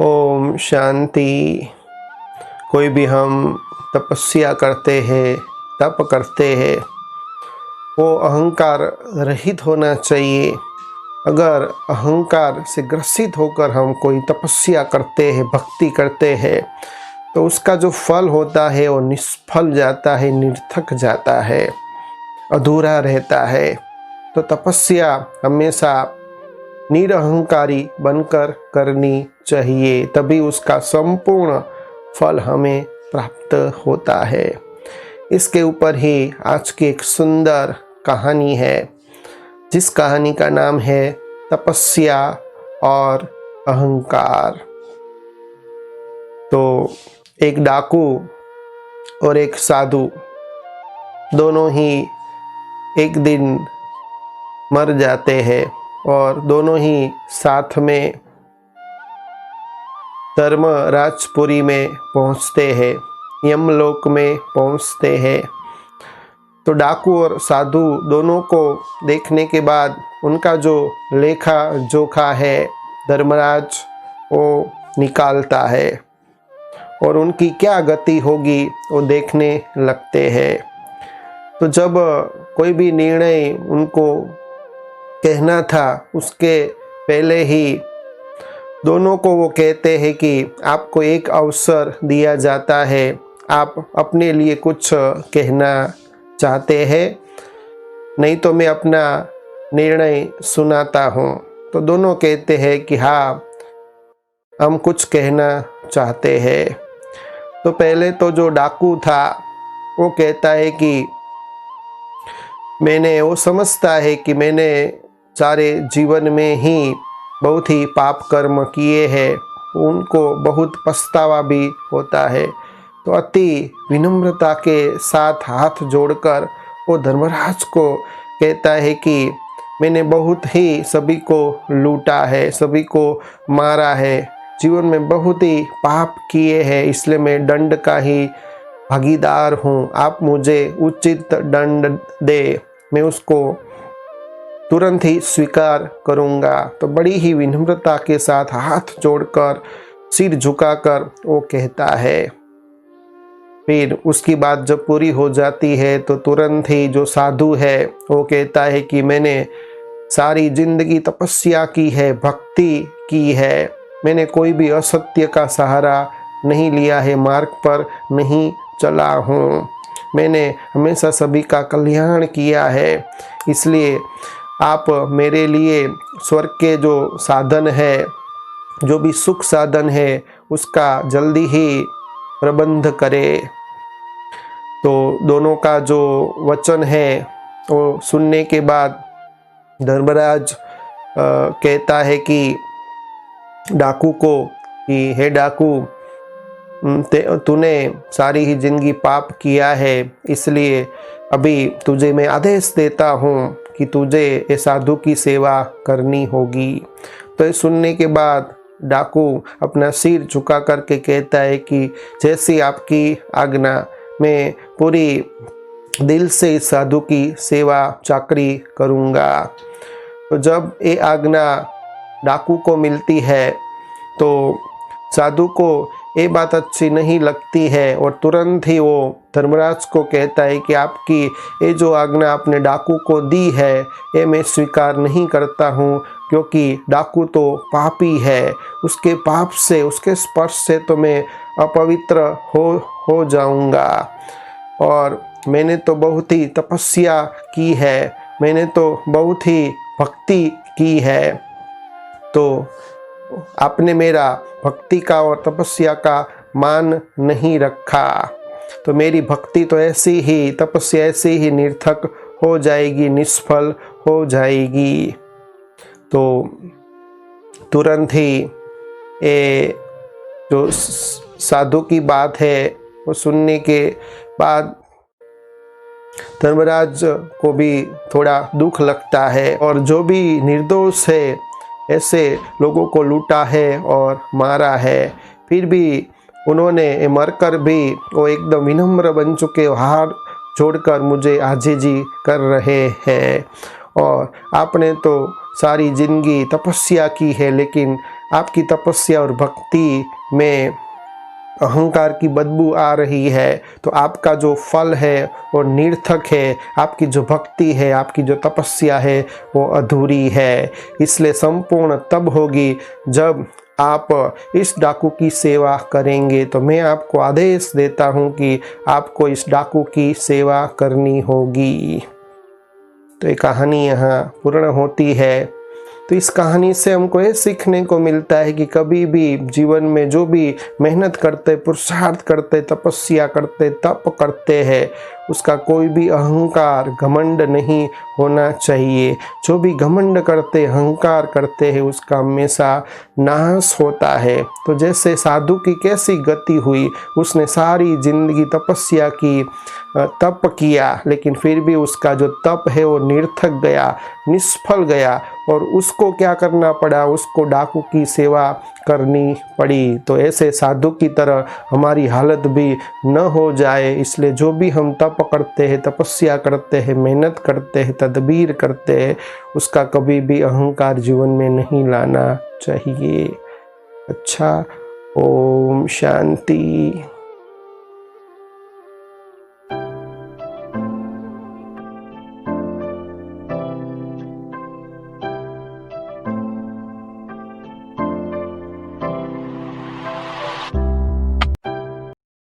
ओम शांति। कोई भी हम तपस्या करते हैं, तप करते हैं, वो अहंकार रहित होना चाहिए। अगर अहंकार से ग्रसित होकर हम कोई तपस्या करते हैं, भक्ति करते हैं, तो उसका जो फल होता है वो निष्फल जाता है, निरर्थक जाता है, अधूरा रहता है। तो तपस्या हमेशा निरहंकारी बनकर करनी चाहिए, तभी उसका संपूर्ण फल हमें प्राप्त होता है। इसके ऊपर ही आज की एक सुंदर कहानी है, जिस कहानी का नाम है तपस्या और अहंकार। तो एक डाकू और एक साधु दोनों ही एक दिन मर जाते हैं और दोनों ही साथ में धर्मराजपुरी में पहुंचते हैं, यमलोक में पहुंचते हैं। तो डाकू और साधु दोनों को देखने के बाद उनका जो लेखा जोखा है धर्मराज वो निकालता है और उनकी क्या गति होगी वो देखने लगते हैं। तो जब कोई भी निर्णय उनको कहना था, उसके पहले ही दोनों को वो कहते हैं कि आपको एक अवसर दिया जाता है, आप अपने लिए कुछ कहना चाहते हैं, नहीं तो मैं अपना निर्णय सुनाता हूँ। तो दोनों कहते हैं कि हाँ, हम कुछ कहना चाहते हैं। तो पहले तो जो डाकू था वो कहता है कि वो समझता है कि मैंने सारे जीवन में ही बहुत ही पाप कर्म किए हैं, उनको बहुत पछतावा भी होता है। तो अति विनम्रता के साथ हाथ जोड़कर वो धर्मराज को कहता है कि मैंने बहुत ही सभी को लूटा है, सभी को मारा है, जीवन में बहुत ही पाप किए हैं, इसलिए मैं दंड का ही भागीदार हूँ। आप मुझे उचित दंड दे, मैं उसको तुरंत ही स्वीकार करूंगा। तो बड़ी ही विनम्रता के साथ हाथ जोड़कर सिर झुकाकर वो कहता है। फिर उसकी बात जब पूरी हो जाती है तो तुरंत ही जो साधु है वो कहता है कि मैंने सारी जिंदगी तपस्या की है, भक्ति की है, मैंने कोई भी असत्य का सहारा नहीं लिया है, मार्ग पर नहीं चला हूँ, मैंने हमेशा सभी का कल्याण किया है, इसलिए आप मेरे लिए स्वर्ग के जो साधन है, जो भी सुख साधन है, उसका जल्दी ही प्रबंध करें। तो दोनों का जो वचन है वो सुनने के बाद धर्मराज कहता है कि डाकू को कि हे डाकू, तूने सारी ही जिंदगी पाप किया है, इसलिए अभी तुझे मैं आदेश देता हूँ कि तुझे ये साधु की सेवा करनी होगी। तो ये सुनने के बाद डाकू अपना सिर झुका करके कहता है कि जैसी आपकी आज्ञा, मैं पूरी दिल से इस साधु की सेवा चाकरी करूँगा। तो जब ये आज्ञा डाकू को मिलती है तो साधु को ये बात अच्छी नहीं लगती है और तुरंत ही वो धर्मराज को कहता है कि आपकी ये जो आज्ञा आपने डाकू को दी है ये मैं स्वीकार नहीं करता हूँ, क्योंकि डाकू तो पापी है, उसके पाप से, उसके स्पर्श से तो मैं अपवित्र हो जाऊँगा। और मैंने तो बहुत ही तपस्या की है, मैंने तो बहुत ही भक्ति की है, तो आपने मेरा भक्ति का और तपस्या का मान नहीं रखा, तो मेरी भक्ति तो ऐसी ही, तपस्या ऐसी ही निरर्थक हो जाएगी, निष्फल हो जाएगी। तो तुरंत ही ये जो साधु की बात है वो सुनने के बाद धर्मराज को भी थोड़ा दुख लगता है, और जो भी निर्दोष है ऐसे लोगों को लूटा है और मारा है, फिर भी उन्होंने मरकर भी वो एकदम विनम्र बन चुके, हाथ जोड़कर मुझे आजीजी कर रहे हैं। और आपने तो सारी जिंदगी तपस्या की है, लेकिन आपकी तपस्या और भक्ति में अहंकार की बदबू आ रही है तो आपका जो फल है वो निर्थक है, आपकी जो भक्ति है, आपकी जो तपस्या है वो अधूरी है। इसलिए संपूर्ण तब होगी जब आप इस डाकू की सेवा करेंगे। तो मैं आपको आदेश देता हूँ कि आपको इस डाकू की सेवा करनी होगी। तो ये कहानी यहाँ पूर्ण होती है। तो इस कहानी से हमको ये सीखने को मिलता है कि कभी भी जीवन में जो भी मेहनत करते, पुरुषार्थ करते, तपस्या करते, तप करते हैं, उसका कोई भी अहंकार, घमंड नहीं होना चाहिए। जो भी घमंड करते, अहंकार करते हैं, उसका हमेशा नाश होता है। तो जैसे साधु की कैसी गति हुई, उसने सारी जिंदगी तपस्या की, तप किया, लेकिन फिर भी उसका जो तप है वो निरर्थक गया, निष्फल गया और उसको क्या करना पड़ा, उसको डाकू की सेवा करनी पड़ी। तो ऐसे साधु की तरह हमारी हालत भी न हो जाए, इसलिए जो भी हम तप करते हैं, तपस्या करते हैं, मेहनत करते हैं, तदबीर करते हैं, उसका कभी भी अहंकार जीवन में नहीं लाना चाहिए। अच्छा, ओम शांति।